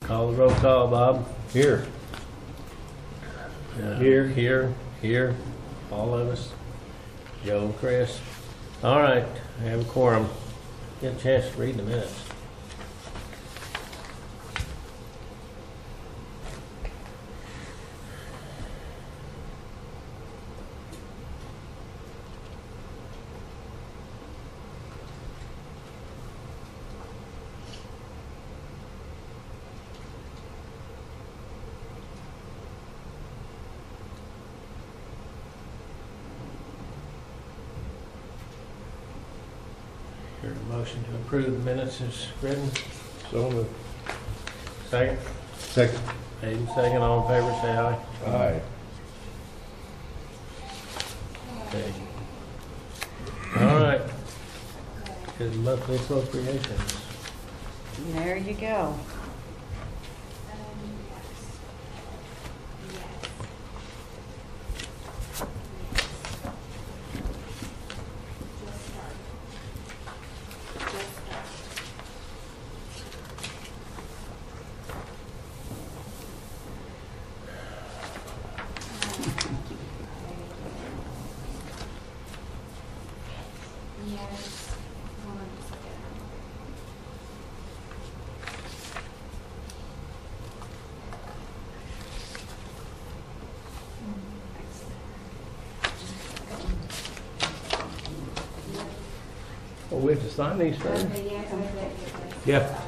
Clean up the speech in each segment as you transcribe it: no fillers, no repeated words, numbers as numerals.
Call the roll call, Bob. Here. Here. All of us. Joe and Chris. All right, I have a quorum. Get a chance to read the minutes. Hear a motion to approve the minutes is written. So moved. Second. Second. Made and second. All in favor, say aye. Aye. Okay. All right. To the monthly appropriations. There you go. Yes. Hold on just a second. Oh, we have to sign these first? Okay, yes, I did. Yeah.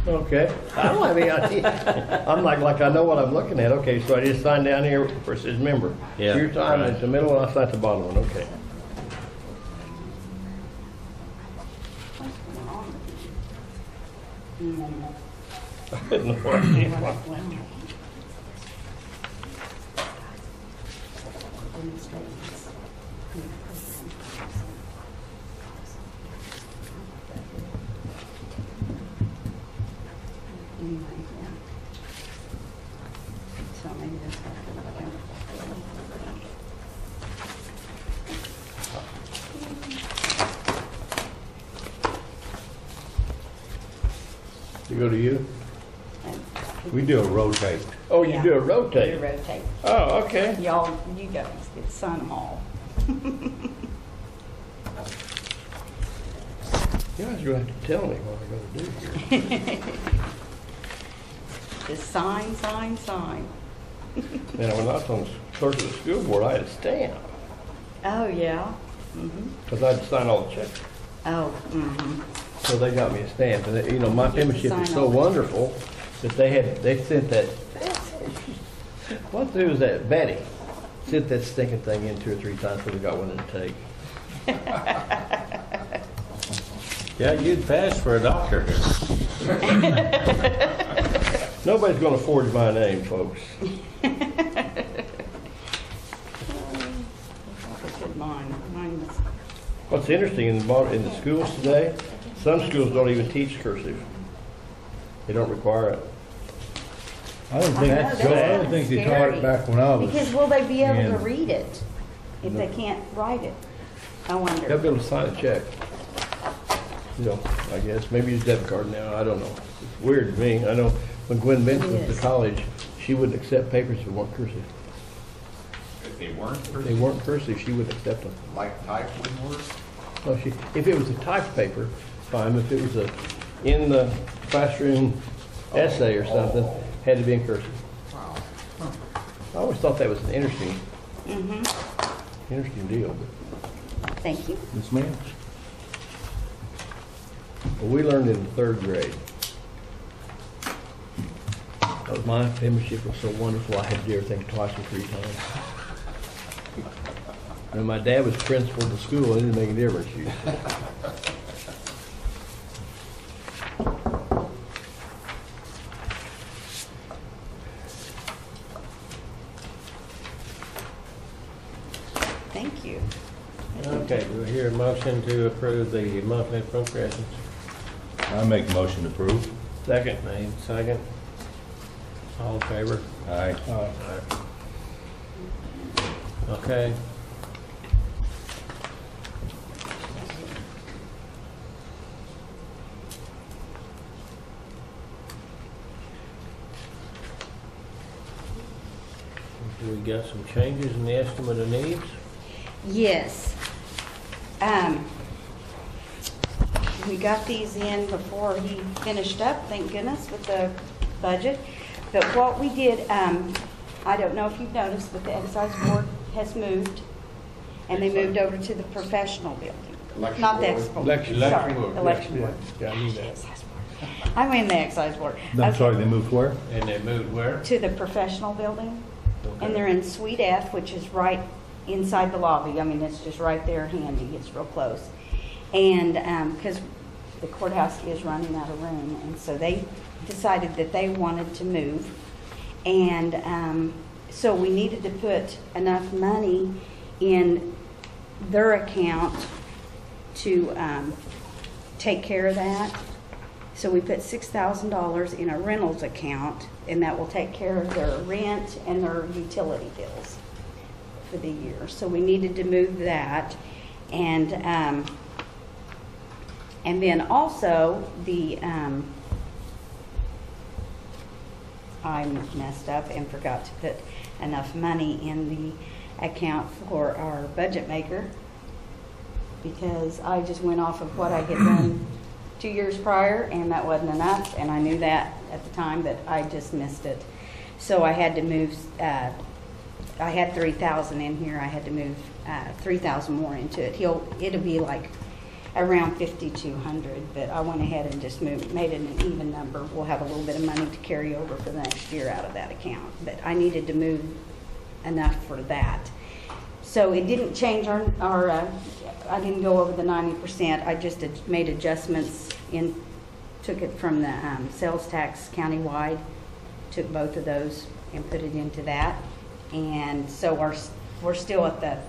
Okay. I don't have any idea. I'm like I know what I'm looking at. Okay, so I just sign down here where it says member. Yeah, Mm-hmm. Your time right. is the middle and I sign at the bottom one. Okay. I had no idea. So maybe that's To go to you? We do a rotate. Oh, you Yeah. do a You rotate. rotate. Oh, okay. Y'all, you guys get to sign them all. You guys are going to have to tell me what I'm going to do here. Just sign, sign, sign. Now, when I was on clerk of the school board, I had a stamp Oh, yeah? Mm-hmm. because I had to sign all the checks. Oh, mm-hmm. So they got me a stamp, and you know, my You get to penmanship sign is so all the wonderful that they sent that. What was that? Betty sent that stinking thing in 2 or 3 times so we got one to take. Yeah, you'd pass for a doctor. Nobody's going to forge my name, folks. Good mine. Mine was, What's interesting in the schools today, some schools don't even teach cursive. They don't require it. I don't I think, know, I that's don't think they taught it back when I was. because will they be able to in- read it if they can't write it? I They'll wonder. be able to sign a check. You know, I guess. Maybe use debit card now. I don't know. It's weird to me. I know when Gwen Benson went It is. to college, she wouldn't accept papers that weren't cursive. If they weren't If they weren't cursive, she wouldn't accept them. like type wouldn't work? No, if it was a typed paper, fine. If it was in the classroom essay or something, had to be in cursive. Wow. I always thought that was an interesting deal. Thank you. Yes, ma'am. Well, we learned in the 3rd grade. My penmanship was so wonderful, I had to do everything twice or 3 times. And my dad was principal of the school, it didn't make a difference. Thank you. Okay, do I hear a motion to approve the monthly appropriations? I make a motion to approve. Second, made, second. All in favor? Aye. Okay. We got some changes in the estimate of needs. Yes. We got these in before he finished up, thank goodness, with the budget. But what we did, I don't know if you've noticed, but the excise board has moved, and they moved over to the professional building. Election Not the board. excise board. Election Sorry, board. election Yeah, board. yeah, I knew that. Excise board. I'm in the excise board. I'm Okay. sorry, they moved where? And they moved where? To the professional building. Okay. And they're in Suite F, which is right inside the lobby. I mean, it's just right there handy. It's real close. And because the courthouse is running out of room, and so they decided that they wanted to move. And so we needed to put enough money in their account to take care of that. So we put $6,000 in a rentals account, and that will take care of their rent and their utility bills for the year. So we needed to move that. And then also the, I messed up and forgot to put enough money in the account for our budget maker, because I just went off of what I had done 2 years prior, and that wasn't enough, and I knew that at the time, but I just missed it. So I had to move, I had 3,000 in here, I had to move 3,000 more into it. It'll be like around 5,200, but I went ahead and just made it an even number. We'll have a little bit of money to carry over for the next year out of that account, but I needed to move enough for that. So it didn't change our I didn't go over the 90%. I just made adjustments took it from the sales tax countywide, took both of those and put it into that. And so we're still at the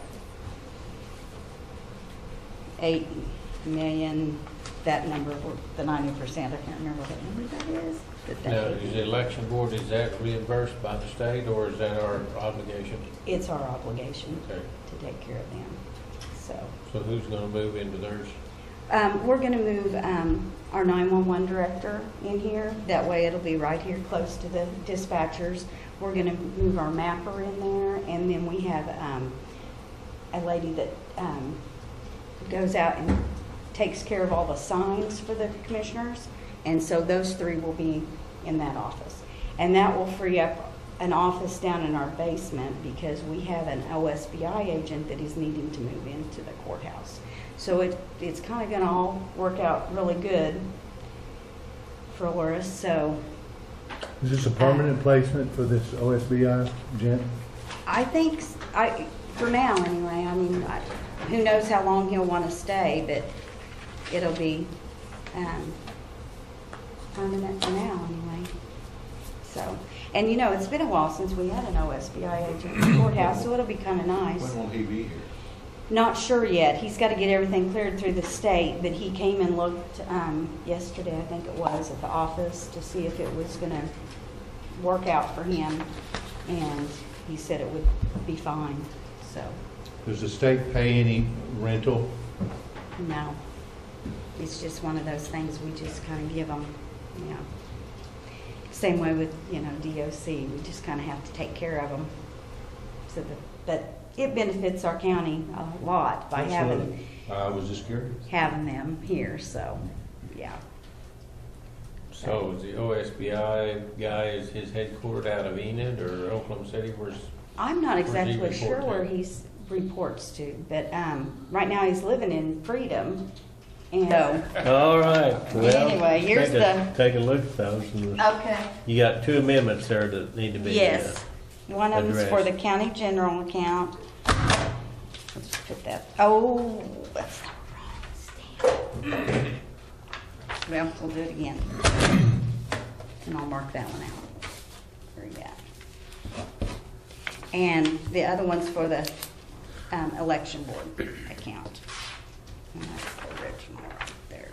8 million, that number, the 90%. I can't remember what number that is. But Now, is the election board, is that reimbursed by the state, or is that our obligation? It's our obligation Okay. to take care of them. So who's gonna move into theirs? We're going to move our 911 director in here. That way it'll be right here close to the dispatchers. We're going to move our mapper in there. And then we have a lady that goes out and takes care of all the signs for the commissioners. And so those three will be in that office. And that will free up an office down in our basement, because we have an OSBI agent that is needing to move into the courthouse. So it's kind of going to all work out really good for us. So Is this a permanent placement for this OSBI, Jen? I think, for now anyway, I mean, who knows how long he'll want to stay, but it'll be permanent for now anyway. So, and you know, it's been a while since we had an OSBI agent in the courthouse, so it'll be kind of nice. When will he be here? Not sure yet. He's got to get everything cleared through the state, but he came and looked yesterday, I think it was, at the office to see if it was going to work out for him, and he said it would be fine. So, Does the state pay any rental? no. It's just one of those things we just kind of give them, you know. Same way with, you know, DOC. We just kind of have to take care of them. So but it benefits our county a lot by Absolutely. I was just curious. having them here. So, yeah. So is the OSBI guy, is his headquartered out of Enid or Oklahoma City? I'm not Where's he exactly report sure to? where he reports to, but right now he's living in Freedom. And so, All right. Well, Anyway, here's take a look at those. And okay. you got two amendments there that need to be. Yes. One of them's for the addressed. county general account. Let's put that, oh, that's the wrong stamp. Well, we'll do it again. And I'll mark that one out. There you go. And the other one's for the election board account. And that's the original right there.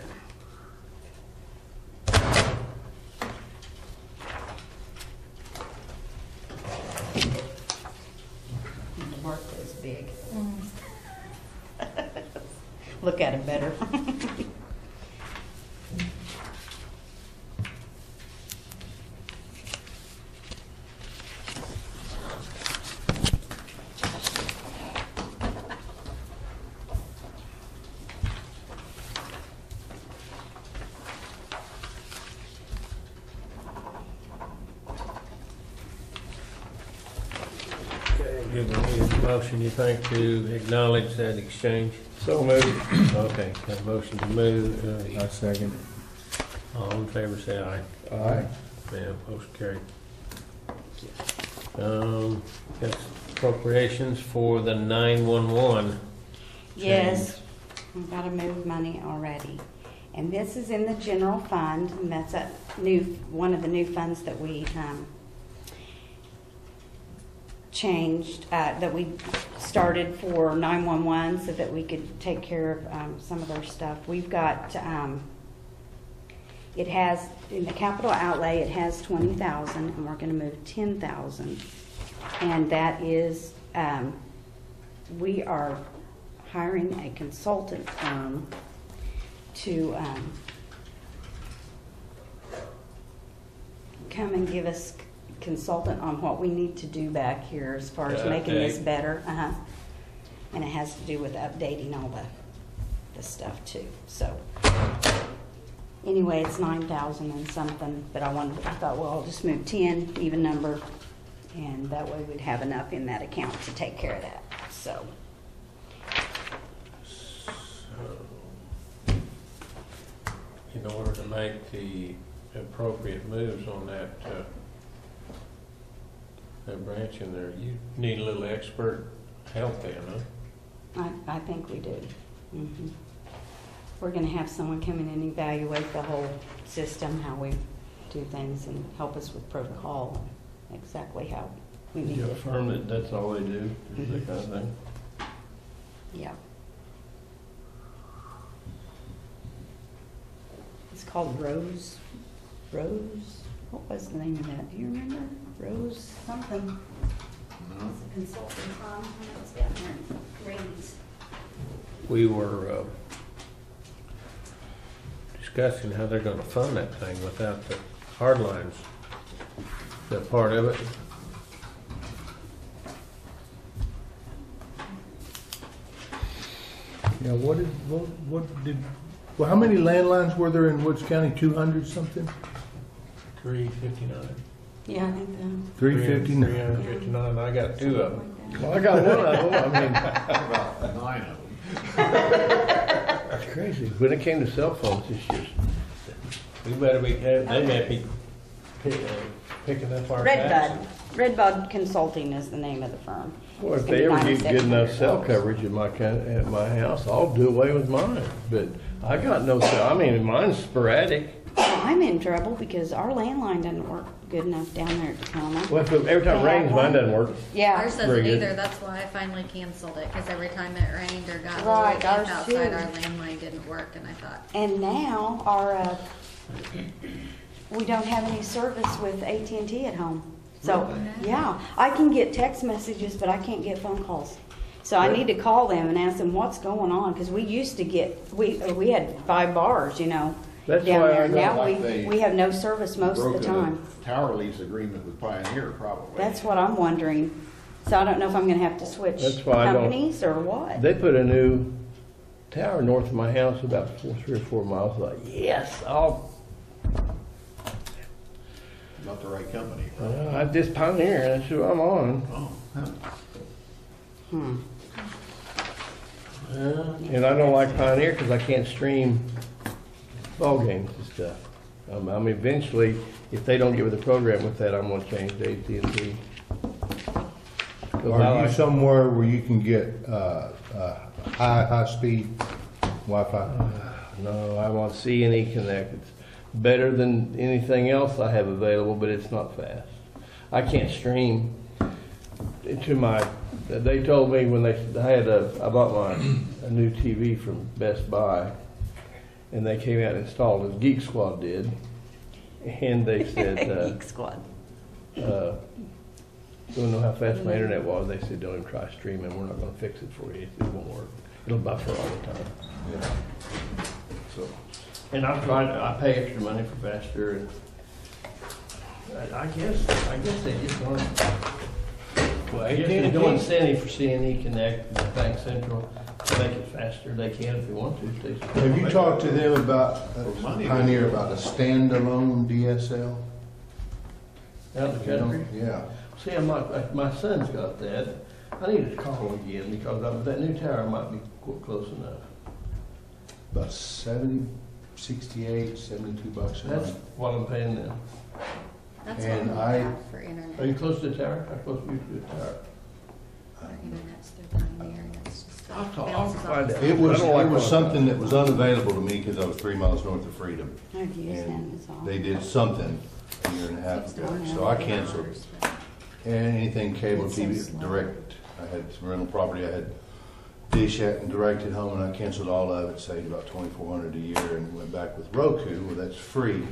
And the mark is big. Look at it better. do we need a motion, you think, to acknowledge that exchange? So moved. Okay, got a motion to move. I second. All in favor, say aye. Aye. Yeah, motion carried. Got appropriations for the 911. Yes, we've got to move money already. And this is in the general fund, and that's one of the new funds that we changed, that we started for 911 so that we could take care of some of their stuff. We've got, it has, in the capital outlay, it has 20,000, and we're going to move 10,000. And that is, we are hiring a consultant firm to come and give us consultant on what we need to do back here as far as making this better. And it has to do with updating all the stuff too. So anyway, it's 9,000 and something, but I thought, well, I'll just move 10, even number, and that way we'd have enough in that account to take care of that. So. In order to make the appropriate moves on that branch in there, you need a little expert help then, huh? I think we do. Mhm. We're going to have someone come in and evaluate the whole system, how we do things, and help us with protocol, exactly how we need You to. have a firm that's all they do, is that kind of thing. Yeah. It's called Rose. What was the name of that? Do you remember? Rose something. It's a consulting firm. It's down there in Green's. We were discussing how they're gonna fund that thing without the hard lines. Is that part of it? Yeah, well, how many landlines were there in Woods County? 200 something? 359. Yeah, I think so. 359. 359. I got two of them. Well, I got one of them, I mean, About 9 of them. that's crazy. When it came to cell phones, it's just, We better be, they may be picking up our taxes. Redbud Consulting is the name of the firm. well, if It's they gonna ever be get good enough cell $9,700. coverage at my house, I'll do away with mine. But I got no cell, I mean, mine's sporadic. Well, I'm in trouble because our landline doesn't work good enough down there at Tacoma. Well, every time it They have rains, one? mine doesn't work. Yeah. Ours Very doesn't good. either, that's why I finally canceled it, because every time it rained or got Right, really ours damp too. outside, our landline didn't work, and I thought, And now our, we don't have any service with AT&T at home. So, yeah, I can get text messages, but I can't get phone calls. So I need to call them and ask them what's going on, because we used to get, we had 5 bars, That's down why there. I got Now like they we have no service most of the Broken a time. tower lease agreement with Pioneer, probably. That's what I'm wondering. So I don't know if I'm gonna have to switch That's why I don't- companies or what. They put a new tower north of my house about 3 or 4 miles. Like, yes, Not the right company. I just Pioneer, that's who I'm on. Oh, huh. And I don't like Pioneer because I can't stream ball games and stuff. I mean, eventually, if they don't get with the program with that, I'm gonna change to AT&T. Are you somewhere where you can get high-speed Wi-Fi? No, I want CNE Connect. It's better than anything else I have available, but it's not fast. I can't stream to my. They told me when I bought a new TV from Best Buy, and they came out and installed it. Geek Squad did, and they said, Geek Squad. "Don't know how fast my internet was." They said, "Don't even try streaming. We're not going to fix it for you. It won't work. It'll buffer all the time." Yeah. So, and I'm trying. I pay extra money for faster, and I guess they just want. Well, I guess they're doing incentive for CNE Connect, and Bank Central, to make it faster. They can if they want to. Have you talked to them about, For money, Pioneer, about a standalone DSL? Out in the country? Yeah. See, my son's got that. I need to call them again because that new tower might be close enough. About 70, 68, 72 bucks a That's month. what I'm paying now. That's And what we I- have for internet. Are you close to the tower? How close are you to the tower? Our internet's through Pioneer, and it's just. I'll bounces find off. out. It was, I don't like it was what- something that was unavailable to me because I was 3 miles north of Freedom. I've used And Amazon. they did something a year and a half ago, so I canceled and anything cable It's so TV, slow. direct. I had some rental property, I had Dish at and Direct at home, and I canceled all of it, saved about $2,400 a year, and went back with Roku, well, that's free.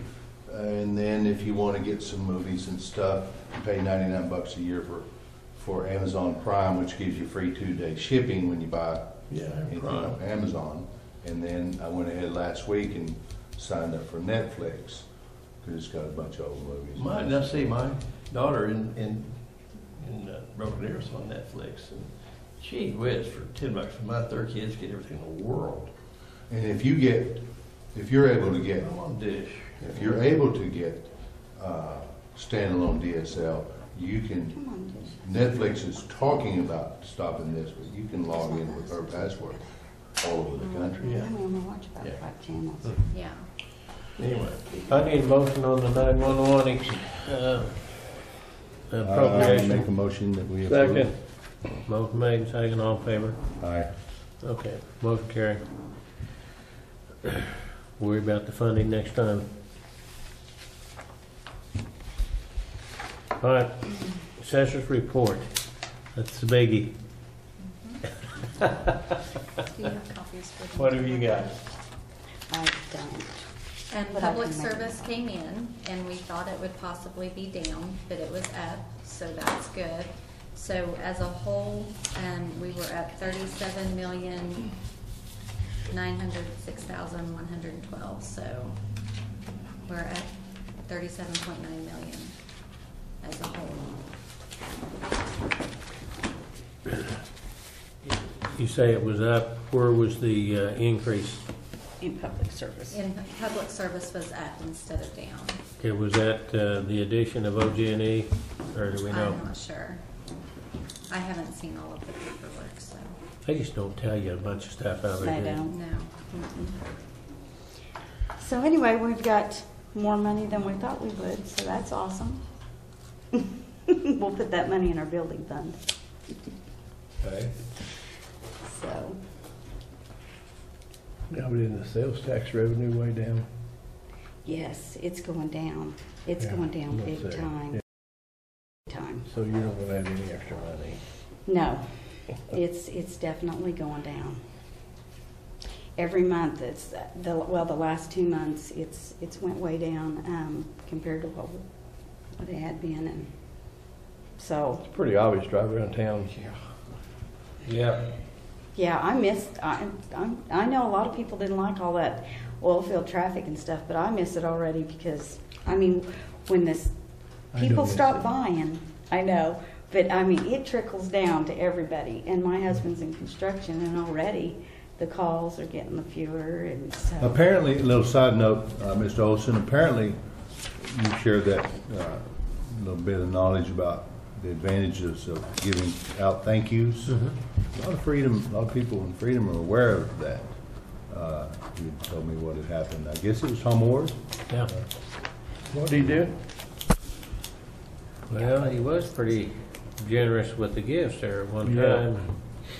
And then if you want to get some movies and stuff, you pay 99 bucks a year for Amazon Prime, which gives you free 2-day shipping when you buy Yeah, I have anything Prime. on Amazon. And then I went ahead last week and signed up for Netflix, because it's got a bunch of old movies. Now see, my daughter in Broken Arrow's on Netflix, and gee whiz, for $10 a month, their kids get everything in the world. And if you're able to get, I'm on Dish. if you're able to get standalone DSL, you can, Come on, Dish. Netflix is talking about stopping this, but you can log in with her password all over the country. Yeah. I only watch about Yeah. 5 channels. Yeah. Anyway, I need a motion on the 911 I make a appropriation. motion that we approve. second, Motion made, second, all in favor? Aye. Okay, motion carried. Worry about the funding next time. All right, assessor's report. That's the biggie. Do you have copies for them? What have you got? I don't. And But I public can make it. service came in, and we thought it would possibly be down, but it was up, so that's good. So as a whole, we were at 37,906,112, so we're at 37.9 million as a whole. You say it was up, where was the increase? In public service. In public service was up instead of down. Okay, was that the addition of OG&E, or do we know? I'm not sure. I haven't seen all of the paperwork, so, They just don't tell you a bunch of stuff out there. They do they? don't. no. Mm-mm. So anyway, we've got more money than we thought we would, so that's awesome. We'll put that money in our building fund, Okay. so. now we in the sales tax revenue way down. Yes, it's going down. It's Yeah, going down I'm big gonna say, time. yeah. Time. So you don't want to have any extra money. No, it's definitely going down. Every month, it's, the last 2 months, it's went way down, compared to what it had been, and so, It's pretty obvious driving around town. Yeah. yeah, I know a lot of people didn't like all that oil field traffic and stuff, but I miss it already because, I mean, when this, I don't people miss stop it. buying, I know, but I mean, it trickles down to everybody, and my husband's in construction, and already the calls are getting fewer, and so. Apparently, a little side note, Mr. Olson, apparently you shared that little bit of knowledge about the advantages of giving out thank yous. A lot of people in Freedom are aware of that. You told me what had happened. I guess it was Tom Ward. Yeah. What do you do? Well, he was pretty generous with the gifts there at one Yeah. time.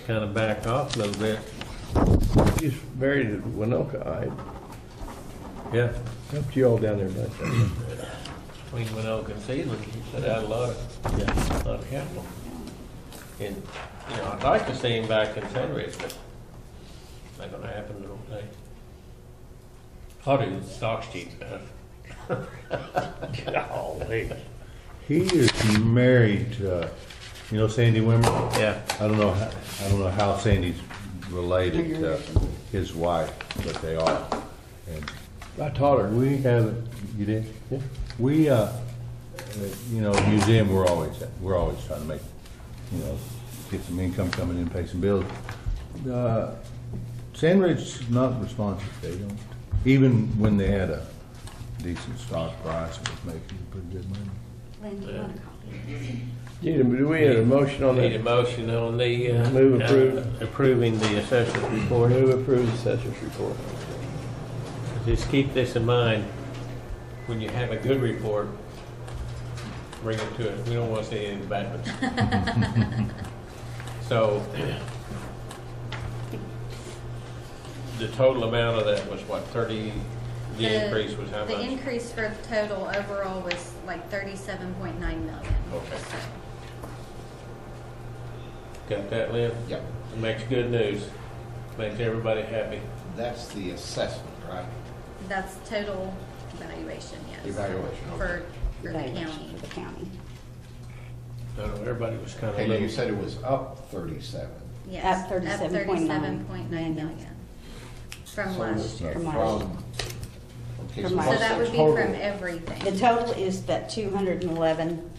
Kind of backed off a little bit. He's buried at Winoka. I Yeah. helped you all down there, but Between Winoka and Sealand, he set out a lot of capital. And, you know, I'd like to see him back in Sandridge, but not gonna happen, I don't think. Probably the stock's cheap enough. Golly. He is married to, you know, Sandy Wimmer. Yeah. I don't know how Sandy's related to his wife, but they are. And I taught her. we haven't. You did? Yeah. We, you know, museum. We're always trying to make, you know, get some income coming in, pay some bills. Sandridge is not responsive. They don't. Even when they had a decent stock price, it was making pretty good money. Lynn, do you want a copy? Do we have a motion on Need a that? motion on the, Move approved. approving the assessor's report. Move approve the assessor's report. Just keep this in mind, when you have a good report, bring it to us. We don't want to see any bad ones. So, the total amount of that was what, 30, the increase was how The much? increase for total overall was like 37.9 million. Okay. So, Got that, Lynn? Yep. It makes good news, makes everybody happy. That's the assessment, right? That's total valuation, yes. Evaluation, okay. For the Evaluation county. For the county. I know, everybody was kind of Okay, now you looking. said it was up 37. Yes. Up 37.9 37.9 million from So last it's year. From last okay, From so last So what's that the would be total? from everything. The total is that 211,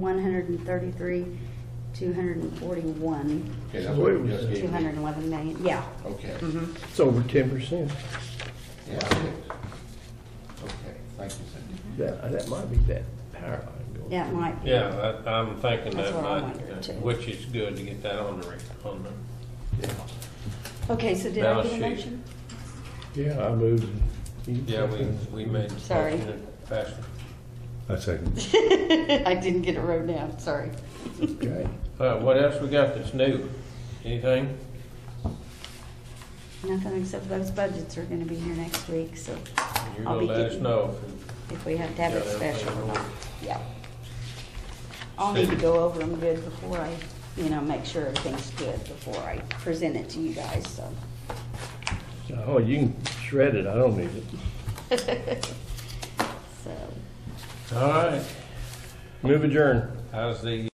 133, 241, Okay, that's what you just gave me. 211 million, yeah. Okay, It's over 10%. yeah, it is. Okay, thank you, Cindy. That might be that power line going. Yeah, it might be. Yeah, I'm thinking That's that what I might, wondered, too. which is good to get that on the. Okay, so did I Balance get a sheet. motion? Yeah, I moved. Yeah, we made. Sorry. Faster. I second. I didn't get it wrote down, sorry. Okay. What else we got that's new? Anything? Nothing except those budgets are gonna be here next week, so You're I'll gonna be let us getting- know. if we have to have it Yeah, special or everything not. on. Yeah. I'll need to go over them good before I, make sure everything's good before I present it to you guys, so. Oh, you can shred it. I don't need it. So, All right. Move adjourn. How's the